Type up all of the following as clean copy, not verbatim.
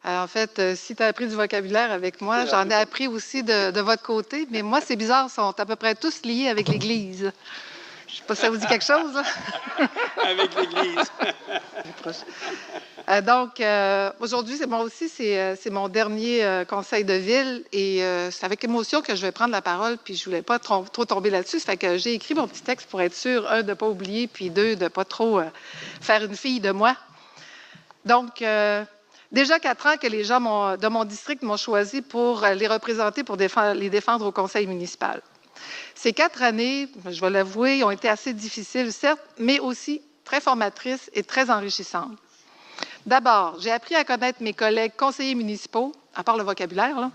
En fait, si tu as appris du vocabulaire avec moi, j'en ai appris aussi de votre côté. Mais moi, c'est bizarre, ils sont à peu près tous liés avec l'Église. Je ne sais pas si ça vous dit quelque chose. Avec l'Église. Donc, aujourd'hui, moi aussi, c'est mon dernier conseil de ville et c'est avec émotion que je vais prendre la parole, puis je ne voulais pas trop tomber là-dessus. Ça fait que j'ai écrit mon petit texte pour être sûr, un, de ne pas oublier, puis deux, de ne pas trop faire une fille de moi. Donc, déjà 4 ans que les gens de mon district m'ont choisi pour les représenter, pour les défendre au conseil municipal. Ces 4 années, je vais l'avouer, ont été assez difficiles, certes, mais aussi très formatrices et très enchantissantes. D'abord, j'ai appris à connaître mes collègues conseillers municipaux, à part le vocabulaire, là,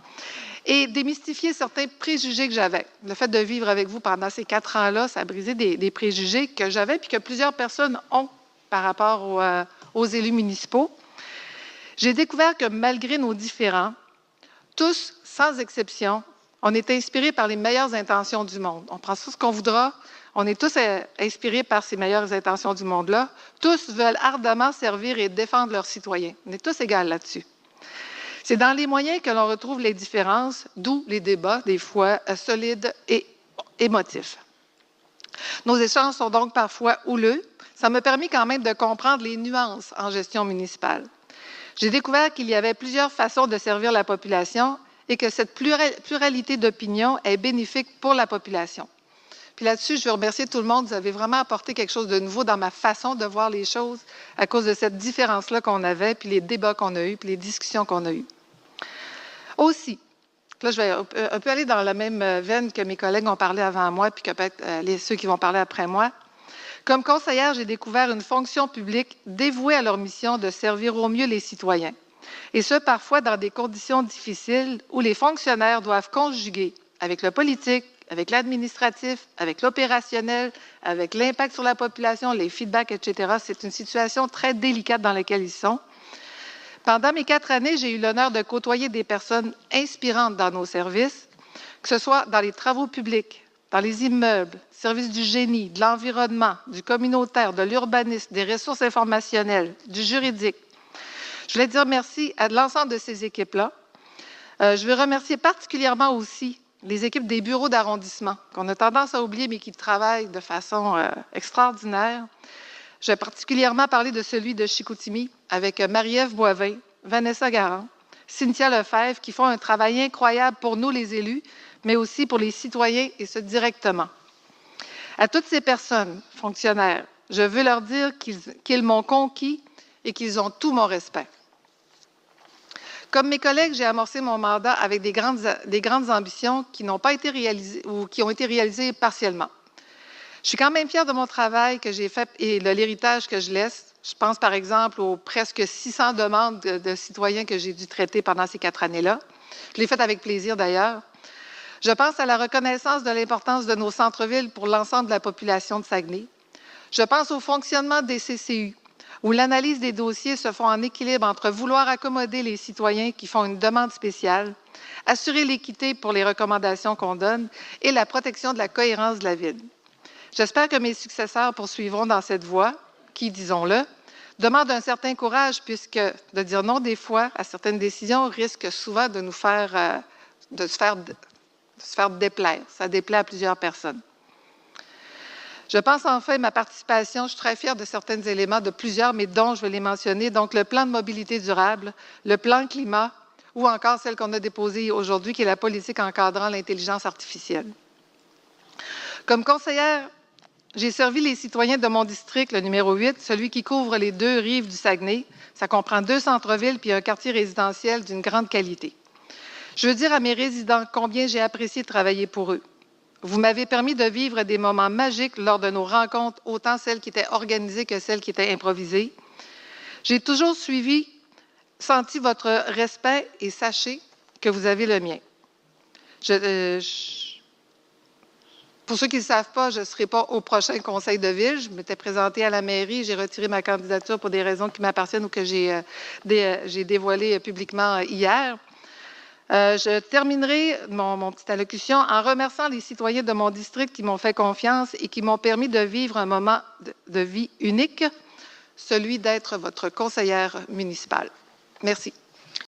et démystifier certains préjugés que j'avais. Le fait de vivre avec vous pendant ces 4 ans-là, ça a brisé des préjugés que j'avais puis que plusieurs personnes ont par rapport aux élus municipaux. J'ai découvert que malgré nos différends, tous, sans exception, on est inspirés par les meilleures intentions du monde. On prend tout ce qu'on voudra. On est tous inspirés par ces meilleures intentions du monde-là. Tous veulent ardemment servir et défendre leurs citoyens. On est tous égaux là-dessus. C'est dans les moyens que l'on retrouve les différences, d'où les débats, des fois solides et émotifs. Nos échanges sont donc parfois houleux. Ça m'a permis quand même de comprendre les nuances en gestion municipale. J'ai découvert qu'il y avait plusieurs façons de servir la population et que cette pluralité d'opinions est bénéfique pour la population. Puis là-dessus, je veux remercier tout le monde. Vous avez vraiment apporté quelque chose de nouveau dans ma façon de voir les choses à cause de cette différence-là qu'on avait, puis les débats qu'on a eus, puis les discussions qu'on a eues. Aussi, là, je vais un peu aller dans la même veine que mes collègues ont parlé avant moi, puis que peut-être ceux qui vont parler après moi. Comme conseillère, j'ai découvert une fonction publique dévouée à leur mission de servir au mieux les citoyens. Et ce, parfois dans des conditions difficiles où les fonctionnaires doivent conjuguer avec le politique, avec l'administratif, avec l'opérationnel, avec l'impact sur la population, les feedbacks, etc. C'est une situation très délicate dans laquelle ils sont. Pendant mes 4 années, j'ai eu l'honneur de côtoyer des personnes inspirantes dans nos services, que ce soit dans les travaux publics, dans les immeubles, services du génie, de l'environnement, du communautaire, de l'urbanisme, des ressources informationnelles, du juridique. Je voulais dire merci à l'ensemble de ces équipes-là. Je veux remercier particulièrement aussi les équipes des bureaux d'arrondissement, qu'on a tendance à oublier, mais qui travaillent de façon extraordinaire. Je vais particulièrement parler de celui de Chicoutimi, avec Marie-Ève Boivin, Vanessa Garand, Cynthia Lefebvre, qui font un travail incroyable pour nous, les élus, mais aussi pour les citoyens, et ce, directement. À toutes ces personnes, fonctionnaires, je veux leur dire qu'ils m'ont conquis et qu'ils ont tout mon respect. Comme mes collègues, j'ai amorcé mon mandat avec des grandes ambitions qui n'ont pas été réalisées ou qui ont été réalisées partiellement. Je suis quand même fière de mon travail que j'ai fait et de l'héritage que je laisse. Je pense par exemple aux presque 600 demandes de citoyens que j'ai dû traiter pendant ces 4 années-là. Je l'ai fait avec plaisir d'ailleurs. Je pense à la reconnaissance de l'importance de nos centres-villes pour l'ensemble de la population de Saguenay. Je pense au fonctionnement des CCU, où l'analyse des dossiers se fait en équilibre entre vouloir accommoder les citoyens qui font une demande spéciale, assurer l'équité pour les recommandations qu'on donne et la protection de la cohérence de la ville. J'espère que mes successeurs poursuivront dans cette voie qui, disons-le, demande un certain courage puisque de dire non des fois à certaines décisions risque souvent de nous faire, de se faire déplaire. Ça déplaît à plusieurs personnes. Je pense enfin à ma participation. Je suis très fière de certains éléments, de plusieurs, mais dont je vais les mentionner. Donc, le plan de mobilité durable, le plan climat ou encore celle qu'on a déposée aujourd'hui, qui est la politique encadrant l'intelligence artificielle. Comme conseillère, j'ai servi les citoyens de mon district, le numéro 8, celui qui couvre les 2 rives du Saguenay. Ça comprend 2 centres-villes puis un quartier résidentiel d'une grande qualité. Je veux dire à mes résidents combien j'ai apprécié de travailler pour eux. Vous m'avez permis de vivre des moments magiques lors de nos rencontres, autant celles qui étaient organisées que celles qui étaient improvisées. J'ai toujours senti votre respect et sachez que vous avez le mien. Pour ceux qui ne le savent pas, je ne serai pas au prochain conseil de ville. Je m'étais présentée à la mairie. J'ai retiré ma candidature pour des raisons qui m'appartiennent ou que j'ai dévoilées publiquement hier. Je terminerai mon petite allocution en remerciant les citoyens de mon district qui m'ont fait confiance et qui m'ont permis de vivre un moment de vie unique, celui d'être votre conseillère municipale. Merci.